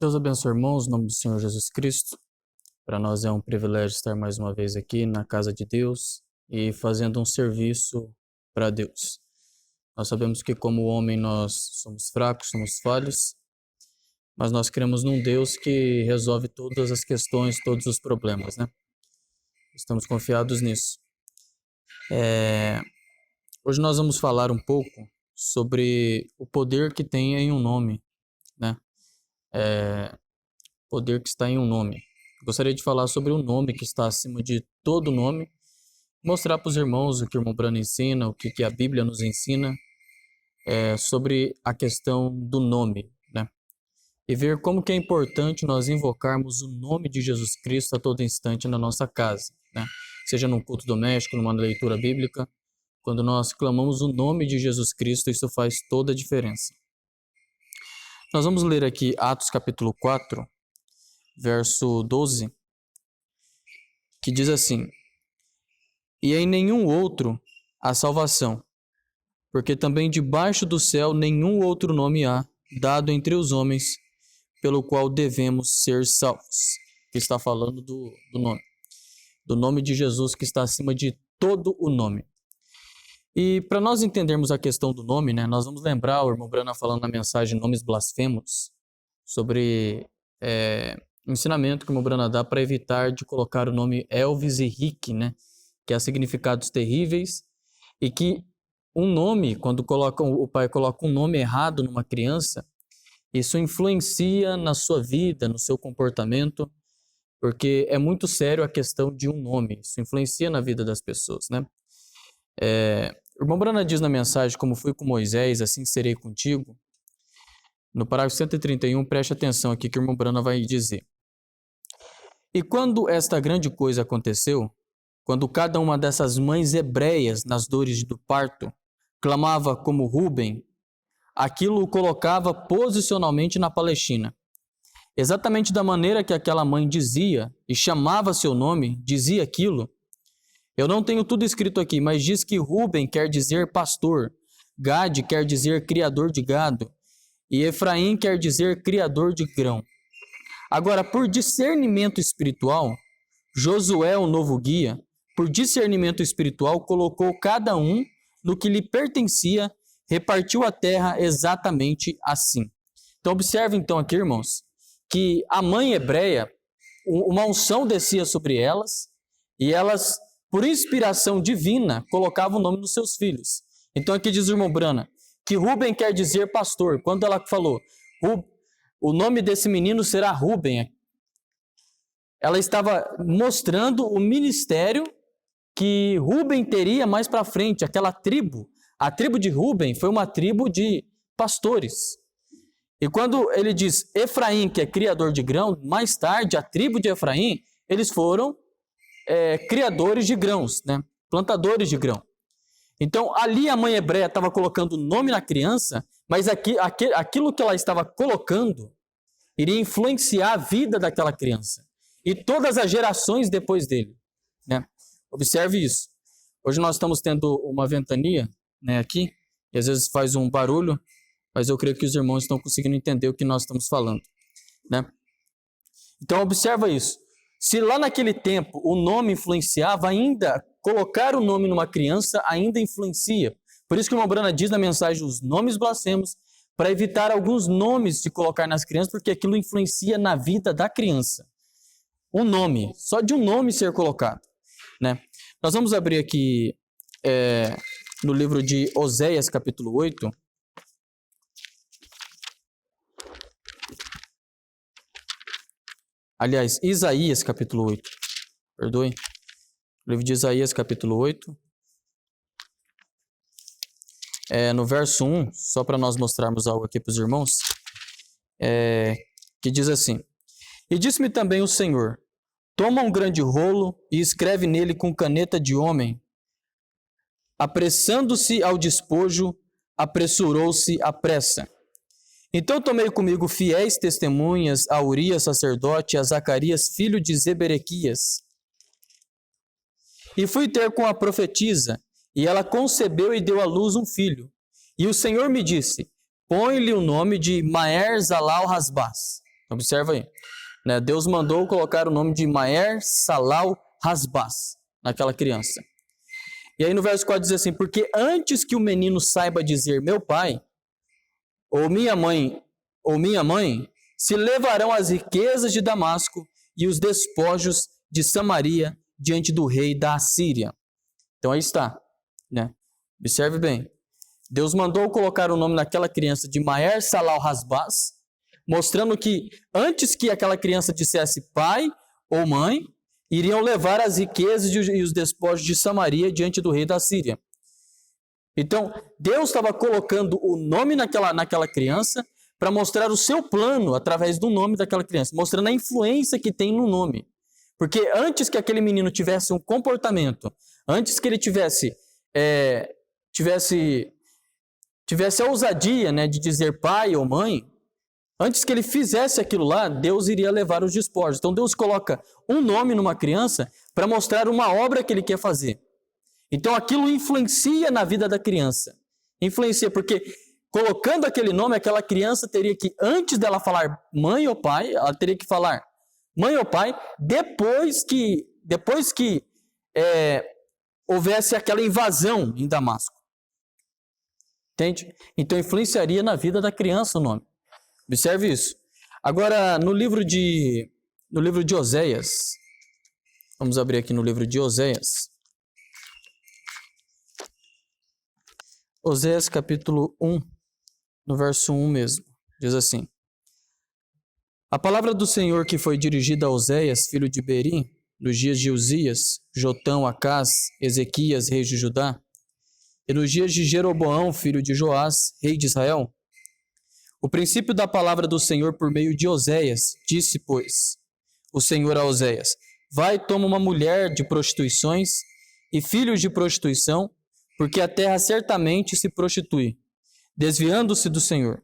Deus abençoe, irmãos, em nome do Senhor Jesus Cristo. Para nós é um privilégio estar mais uma vez aqui na casa de Deus e fazendo um serviço para Deus. Nós sabemos que como homem nós somos fracos, somos falhos, mas nós cremos num Deus que resolve todas as questões, todos os problemas, né? Estamos confiados nisso. Hoje nós vamos falar um pouco sobre o poder que tem em um nome, né? Poder que está em um nome. Gostaria de falar sobre o nome que está acima de todo nome, mostrar para os irmãos o que o irmão Brano ensina, o que a Bíblia nos ensina sobre a questão do nome, né? E ver como que é importante nós invocarmos o nome de Jesus Cristo a todo instante na nossa casa, né? Seja num culto doméstico, numa leitura bíblica, quando nós clamamos o nome de Jesus Cristo, isso faz toda a diferença. Nós vamos ler aqui Atos capítulo 4, verso 12, que diz assim: E em nenhum outro há salvação, porque também debaixo do céu nenhum outro nome há, dado entre os homens, pelo qual devemos ser salvos. Que está falando do nome de Jesus, que está acima de todo o nome. E para nós entendermos a questão do nome, né, nós vamos lembrar o irmão Brana falando na mensagem Nomes Blasfemos, sobre o ensinamento que o irmão Brana dá para evitar de colocar o nome Elvis e Rick, né, que há significados terríveis, e que um nome, quando o pai coloca um nome errado numa criança, isso influencia na sua vida, no seu comportamento, porque é muito sério a questão de um nome, isso influencia na vida das pessoas, né? O irmão Brana diz na mensagem: como fui com Moisés, assim serei contigo. No parágrafo 131, preste atenção aqui que o irmão Brana vai dizer: E quando esta grande coisa aconteceu, quando cada uma dessas mães hebreias, nas dores do parto, clamava como Rúben, aquilo o colocava posicionalmente na Palestina. Exatamente da maneira que aquela mãe dizia e chamava seu nome, dizia aquilo. Eu não tenho tudo escrito aqui, mas diz que Rúben quer dizer pastor, Gade quer dizer criador de gado, e Efraim quer dizer criador de grão. Agora, por discernimento espiritual, Josué, o novo guia, por discernimento espiritual, colocou cada um no que lhe pertencia, repartiu a terra exatamente assim. Então, observe então aqui, irmãos, que a mãe hebreia, uma unção descia sobre elas, e elas, por inspiração divina, colocavam o nome dos seus filhos. Então aqui diz o irmão Brana que Rúben quer dizer pastor. Quando ela falou, o nome desse menino será Rúben, ela estava mostrando o ministério que Rúben teria mais para frente. Aquela tribo, a tribo de Rúben foi uma tribo de pastores. E quando ele diz Efraim, que é criador de grão, mais tarde a tribo de Efraim, eles foram criadores de grãos, né? Plantadores de grão. Então, ali a mãe hebreia estava colocando o nome na criança, mas aquilo que ela estava colocando iria influenciar a vida daquela criança e todas as gerações depois dele, né? Observe isso. Hoje nós estamos tendo uma ventania, né, aqui, e às vezes faz um barulho, mas eu creio que os irmãos estão conseguindo entender o que nós estamos falando, né? Então, observa isso. Se lá naquele tempo o nome influenciava, ainda colocar o nome numa criança ainda influencia. Por isso que o irmão Brana diz na mensagem os nomes blasfemos, para evitar alguns nomes de colocar nas crianças, porque aquilo influencia na vida da criança. Um nome, só de um nome ser colocado, né? Nós vamos abrir aqui no livro de Oséias, capítulo 8. Aliás, Isaías, capítulo 8. Perdoe. Livro de Isaías, capítulo 8. No verso 1, só para nós mostrarmos algo aqui para os irmãos, que diz assim: E disse-me também o Senhor, toma um grande rolo e escreve nele com caneta de homem. Apressando-se ao despojo, apressurou-se à pressa. Então tomei comigo fiéis testemunhas a Urias, sacerdote, a Zacarias, filho de Zeberequias. E fui ter com a profetisa, e ela concebeu e deu à luz um filho. E o Senhor me disse, põe-lhe o nome de Maher-Zalal-Hasbaz, Observa aí. Né? Deus mandou colocar o nome de Maher Salal Hasbaz naquela criança. E aí no verso 4 diz assim, porque antes que o menino saiba dizer meu pai, ou minha mãe, se levarão as riquezas de Damasco e os despojos de Samaria diante do rei da Assíria. Então aí está, né? Observe bem. Deus mandou colocar o nome naquela criança de Maher Salal Hasbaz, mostrando que antes que aquela criança dissesse pai ou mãe, iriam levar as riquezas e os despojos de Samaria diante do rei da Síria. Então, Deus estava colocando o nome naquela criança para mostrar o seu plano através do nome daquela criança, mostrando a influência que tem no nome. Porque antes que aquele menino tivesse um comportamento, antes que ele tivesse a ousadia, né, de dizer pai ou mãe, antes que ele fizesse aquilo lá, Deus iria levar os despojos. Então Deus coloca um nome numa criança para mostrar uma obra que ele quer fazer. Então aquilo influencia na vida da criança. Influencia, porque colocando aquele nome, aquela criança teria que, antes dela falar mãe ou pai, ela teria que falar mãe ou pai, depois que houvesse aquela invasão em Damasco. Entende? Então influenciaria na vida da criança o nome. Observe isso. Agora, no livro de Oséias, vamos abrir aqui no livro de Oséias. Oséias capítulo 1, no verso 1 mesmo, diz assim: a palavra do Senhor que foi dirigida a Oséias, filho de Beeri, nos dias de Uzias, Jotão, Acás, Ezequias, rei de Judá, e nos dias de Jeroboão, filho de Joás, rei de Israel. O princípio da palavra do Senhor por meio de Oséias, disse, pois, o Senhor a Oséias: vai, toma uma mulher de prostituições e filhos de prostituição, porque a terra certamente se prostitui, desviando-se do Senhor.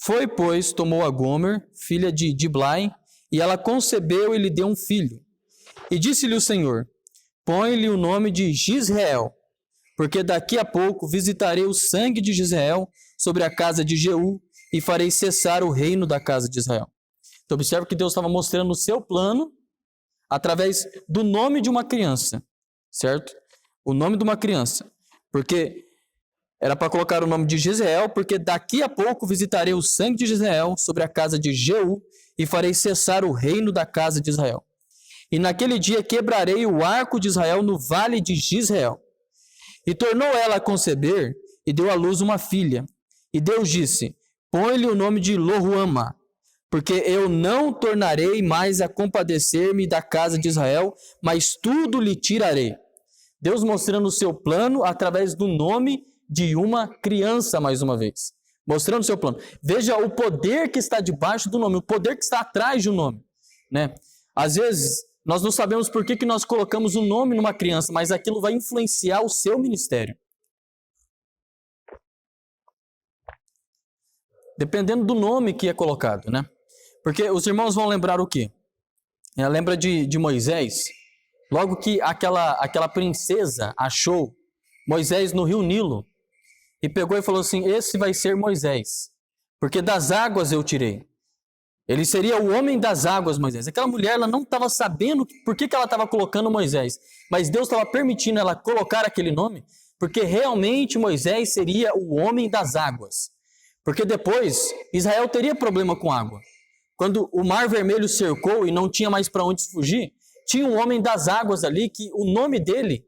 Foi, pois, tomou a Gomer, filha de Diblai, e ela concebeu e lhe deu um filho. E disse-lhe o Senhor: põe-lhe o nome de Gisrael, porque daqui a pouco visitarei o sangue de Gisrael sobre a casa de Jeú, e farei cessar o reino da casa de Israel. Então observe que Deus estava mostrando o seu plano através do nome de uma criança, certo? O nome de uma criança. Porque era para colocar o nome de Gisrael, porque daqui a pouco visitarei o sangue de Gisrael sobre a casa de Jeú, e farei cessar o reino da casa de Israel. E naquele dia quebrarei o arco de Israel no vale de Gisrael. E tornou ela a conceber, e deu à luz uma filha. E Deus disse: põe-lhe o nome de Loruama, porque eu não tornarei mais a compadecer-me da casa de Israel, mas tudo lhe tirarei. Deus mostrando o seu plano através do nome de uma criança, mais uma vez. Mostrando o seu plano. Veja o poder que está debaixo do nome, o poder que está atrás do nome, né? Às vezes, nós não sabemos por que nós colocamos um nome numa criança, mas aquilo vai influenciar o seu ministério. Dependendo do nome que é colocado, né? Porque os irmãos vão lembrar o quê? Lembra de Moisés? Logo que aquela princesa achou Moisés no rio Nilo e pegou e falou assim: esse vai ser Moisés, porque das águas eu tirei. Ele seria o homem das águas, Moisés. Aquela mulher, ela não estava sabendo por que ela estava colocando Moisés, mas Deus estava permitindo ela colocar aquele nome, porque realmente Moisés seria o homem das águas. Porque depois Israel teria problema com água. Quando o Mar Vermelho cercou e não tinha mais para onde fugir, tinha um homem das águas ali que o nome dele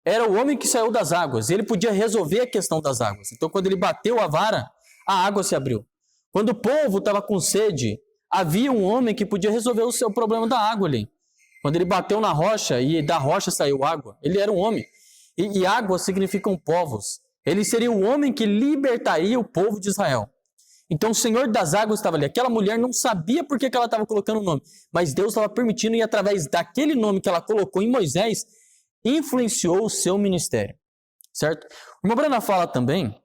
era o homem que saiu das águas. Ele podia resolver a questão das águas. Então quando ele bateu a vara, a água se abriu. Quando o povo estava com sede, havia um homem que podia resolver o seu problema da água ali. Quando ele bateu na rocha e da rocha saiu água, ele era um homem. E água significam povos. Ele seria o homem que libertaria o povo de Israel. Então o Senhor das águas estava ali. Aquela mulher não sabia por que ela estava colocando o nome, mas Deus estava permitindo, e através daquele nome que ela colocou em Moisés, influenciou o seu ministério. Certo? O irmão Brana fala também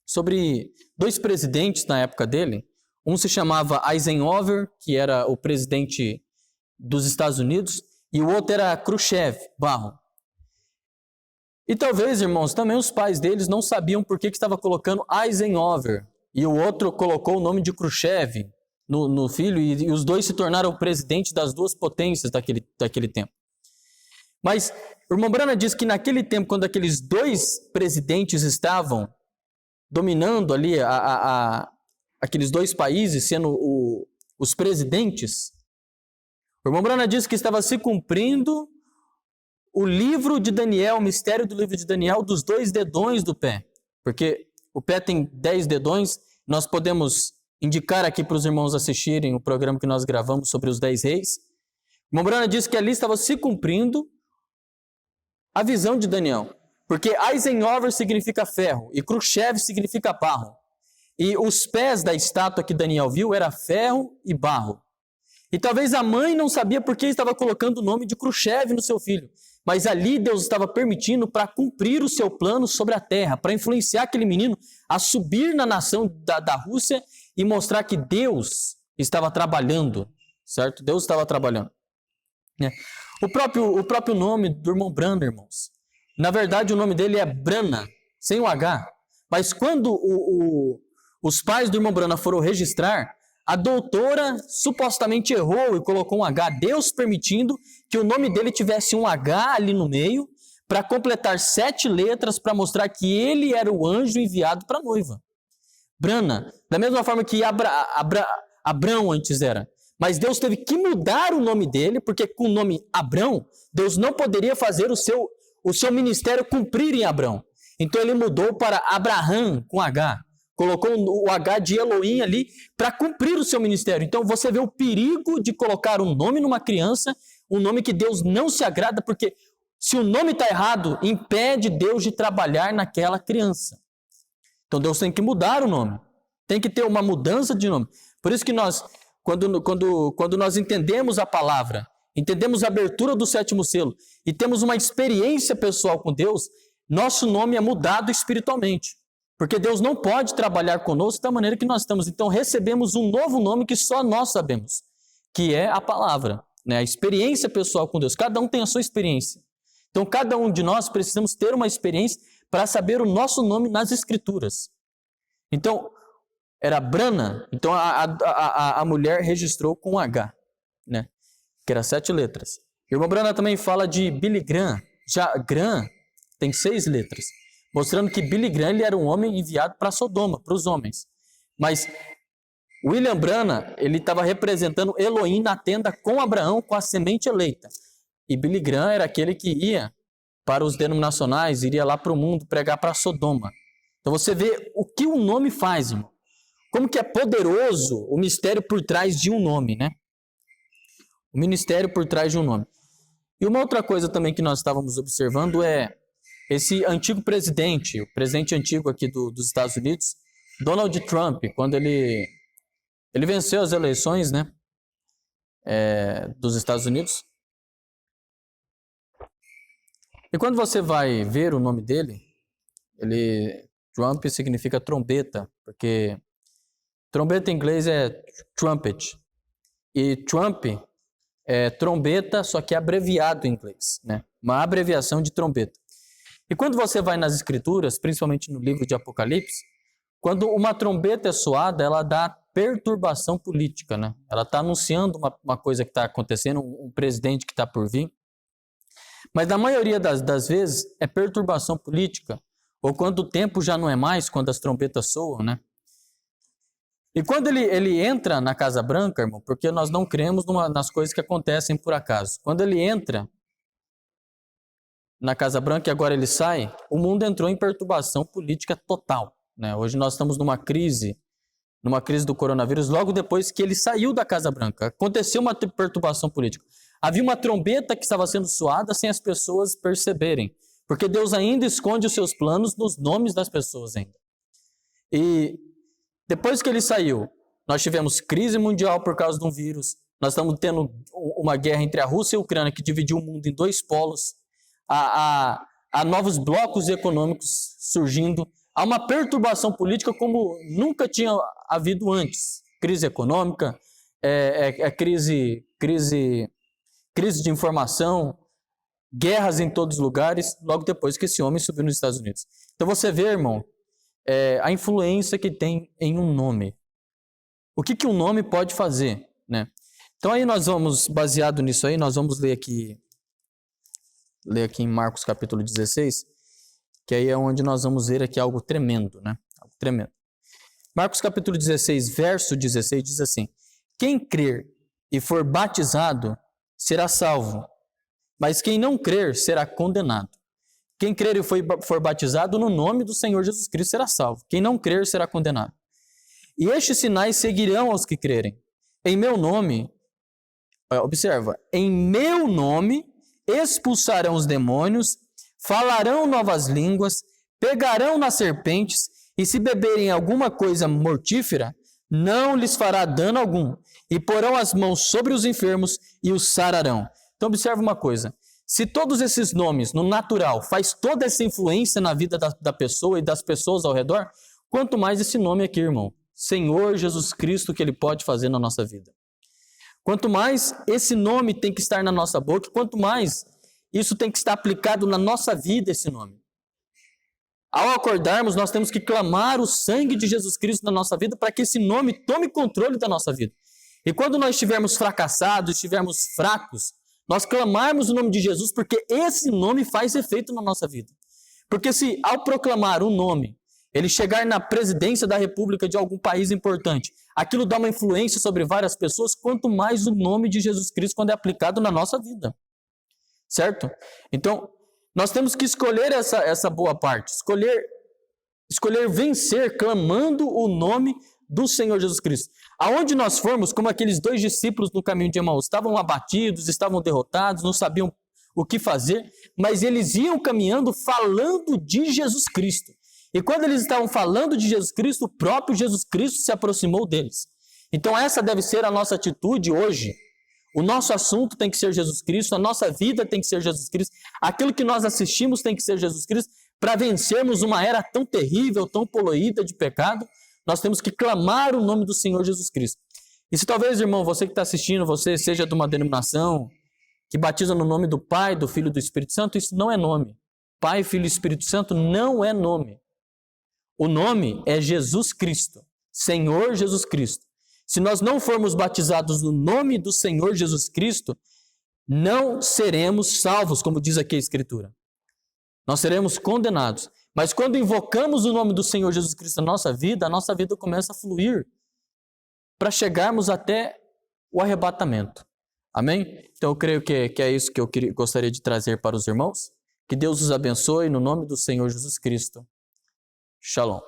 sobre dois presidentes na época dele. Um se chamava Eisenhower, que era o presidente dos Estados Unidos, e o outro era Khrushchev, Barro. E talvez, irmãos, também os pais deles não sabiam por que estava colocando Eisenhower, e o outro colocou o nome de Khrushchev, no filho, e os dois se tornaram o presidente das duas potências daquele tempo. Mas o irmão Branham diz que naquele tempo, quando aqueles dois presidentes estavam dominando ali aqueles dois países, sendo os presidentes, o irmão Branham diz que estava se cumprindo o livro de Daniel, o mistério do livro de Daniel, dos 2 dedões do pé. Porque o pé tem 10 dedões, nós podemos indicar aqui para os irmãos assistirem o programa que nós gravamos sobre os 10 reis. O irmão Branham diz que ali estava se cumprindo a visão de Daniel. Porque Eisenhower significa ferro e Khrushchev significa barro. E os pés da estátua que Daniel viu era ferro e barro. E talvez a mãe não sabia por que estava colocando o nome de Khrushchev no seu filho. Mas ali Deus estava permitindo para cumprir o seu plano sobre a terra, para influenciar aquele menino a subir na nação da Rússia e mostrar que Deus estava trabalhando, certo? Deus estava trabalhando. O próprio nome do irmão Branham, irmãos, na verdade o nome dele é Branham, sem o H. Mas quando os pais do irmão Branham foram registrar, a doutora supostamente errou e colocou um H, Deus permitindo que o nome dele tivesse um H ali no meio, para completar 7 letras, para mostrar que ele era o anjo enviado para a noiva. Branham, da mesma forma que Abrão antes era. Mas Deus teve que mudar o nome dele, porque com o nome Abrão, Deus não poderia fazer o seu ministério cumprir em Abrão. Então ele mudou para Abraham, com H. Colocou o H de Elohim ali para cumprir o seu ministério. Então você vê o perigo de colocar um nome numa criança, um nome que Deus não se agrada, porque se o nome está errado, impede Deus de trabalhar naquela criança. Então Deus tem que mudar o nome. Tem que ter uma mudança de nome. Por isso que nós, quando nós entendemos a palavra, entendemos a abertura do 7º selo e temos uma experiência pessoal com Deus, nosso nome é mudado espiritualmente. Porque Deus não pode trabalhar conosco da maneira que nós estamos. Então recebemos um novo nome que só nós sabemos, que é a palavra, né? A experiência pessoal com Deus. Cada um tem a sua experiência. Então cada um de nós precisamos ter uma experiência para saber o nosso nome nas Escrituras. Então, era Branham, então a mulher registrou com H, né? Que era 7 letras. O irmão Branham também fala de Billy Graham. Já Graham tem 6 letras. Mostrando que Billy Graham ele era um homem enviado para Sodoma, para os homens. Mas William Branham, ele estava representando Elohim na tenda com Abraão, com a semente eleita. E Billy Graham era aquele que ia para os denominacionais, iria lá para o mundo pregar para Sodoma. Então você vê o que um nome faz, irmão. Como que é poderoso o mistério por trás de um nome, né? O ministério por trás de um nome. E uma outra coisa também que nós estávamos observando é esse antigo presidente, o presidente antigo aqui dos Estados Unidos, Donald Trump, quando ele venceu as eleições, né, dos Estados Unidos. E quando você vai ver o nome dele, Trump significa trombeta, porque trombeta em inglês é trumpet. E Trump é trombeta, só que é abreviado em inglês, né? Uma abreviação de trombeta. E quando você vai nas Escrituras, principalmente no livro de Apocalipse, quando uma trombeta é soada, ela dá perturbação política, né? Ela está anunciando uma coisa que está acontecendo, um presidente que está por vir. Mas na maioria das vezes é perturbação política, ou quando o tempo já não é mais, quando as trombetas soam, né? E quando ele entra na Casa Branca, irmão, porque nós não cremos nas coisas que acontecem por acaso. Quando ele entra na Casa Branca e agora ele sai, o mundo entrou em perturbação política total, né? Hoje nós estamos numa crise do coronavírus, logo depois que ele saiu da Casa Branca. Aconteceu uma perturbação política. Havia uma trombeta que estava sendo soada sem as pessoas perceberem, porque Deus ainda esconde os seus planos nos nomes das pessoas ainda. E depois que ele saiu, nós tivemos crise mundial por causa de um vírus, nós estamos tendo uma guerra entre a Rússia e a Ucrânia que dividiu o mundo em 2 polos, há novos blocos econômicos surgindo, há uma perturbação política como nunca tinha havido antes. Crise econômica, crise de informação, guerras em todos os lugares, logo depois que esse homem subiu nos Estados Unidos. Então você vê, irmão, a influência que tem em um nome. o que um nome pode fazer, né? Então aí nós vamos, baseado nisso aí, nós vamos ler aqui em Marcos capítulo 16, que aí é onde nós vamos ver aqui algo tremendo, né? Algo tremendo. Marcos capítulo 16, verso 16 diz assim: quem crer e for batizado será salvo, mas quem não crer será condenado. Quem crer e for batizado no nome do Senhor Jesus Cristo será salvo. Quem não crer será condenado. E estes sinais seguirão aos que crerem. Em meu nome, observa, em meu nome expulsarão os demônios, falarão novas línguas, pegarão nas serpentes, e se beberem alguma coisa mortífera, não lhes fará dano algum, e porão as mãos sobre os enfermos e os sararão. Então observa uma coisa, se todos esses nomes no natural faz toda essa influência na vida da pessoa e das pessoas ao redor, quanto mais esse nome aqui, irmão, Senhor Jesus Cristo, que ele pode fazer na nossa vida. Quanto mais esse nome tem que estar na nossa boca, quanto mais isso tem que estar aplicado na nossa vida, esse nome. Ao acordarmos, nós temos que clamar o sangue de Jesus Cristo na nossa vida para que esse nome tome controle da nossa vida. E quando nós estivermos fracassados, estivermos fracos, nós clamarmos o nome de Jesus porque esse nome faz efeito na nossa vida. Porque se ao proclamar um nome, ele chegar na presidência da república de algum país importante, aquilo dá uma influência sobre várias pessoas, quanto mais o nome de Jesus Cristo quando é aplicado na nossa vida. Certo? Então, nós temos que escolher essa boa parte, escolher vencer clamando o nome do Senhor Jesus Cristo. Aonde nós formos, como aqueles 2 discípulos no caminho de Emaús, estavam abatidos, estavam derrotados, não sabiam o que fazer, mas eles iam caminhando falando de Jesus Cristo. E quando eles estavam falando de Jesus Cristo, o próprio Jesus Cristo se aproximou deles. Então essa deve ser a nossa atitude hoje. O nosso assunto tem que ser Jesus Cristo, a nossa vida tem que ser Jesus Cristo, aquilo que nós assistimos tem que ser Jesus Cristo, para vencermos uma era tão terrível, tão poluída de pecado, nós temos que clamar o nome do Senhor Jesus Cristo. E se talvez, irmão, você que está assistindo, você seja de uma denominação que batiza no nome do Pai, do Filho e do Espírito Santo, isso não é nome. Pai, Filho e Espírito Santo não é nome. O nome é Jesus Cristo, Senhor Jesus Cristo. Se nós não formos batizados no nome do Senhor Jesus Cristo, não seremos salvos, como diz aqui a Escritura. Nós seremos condenados. Mas quando invocamos o nome do Senhor Jesus Cristo na nossa vida, a nossa vida começa a fluir para chegarmos até o arrebatamento. Amém? Então eu creio que é isso que eu gostaria de trazer para os irmãos. Que Deus os abençoe no nome do Senhor Jesus Cristo. Shalom.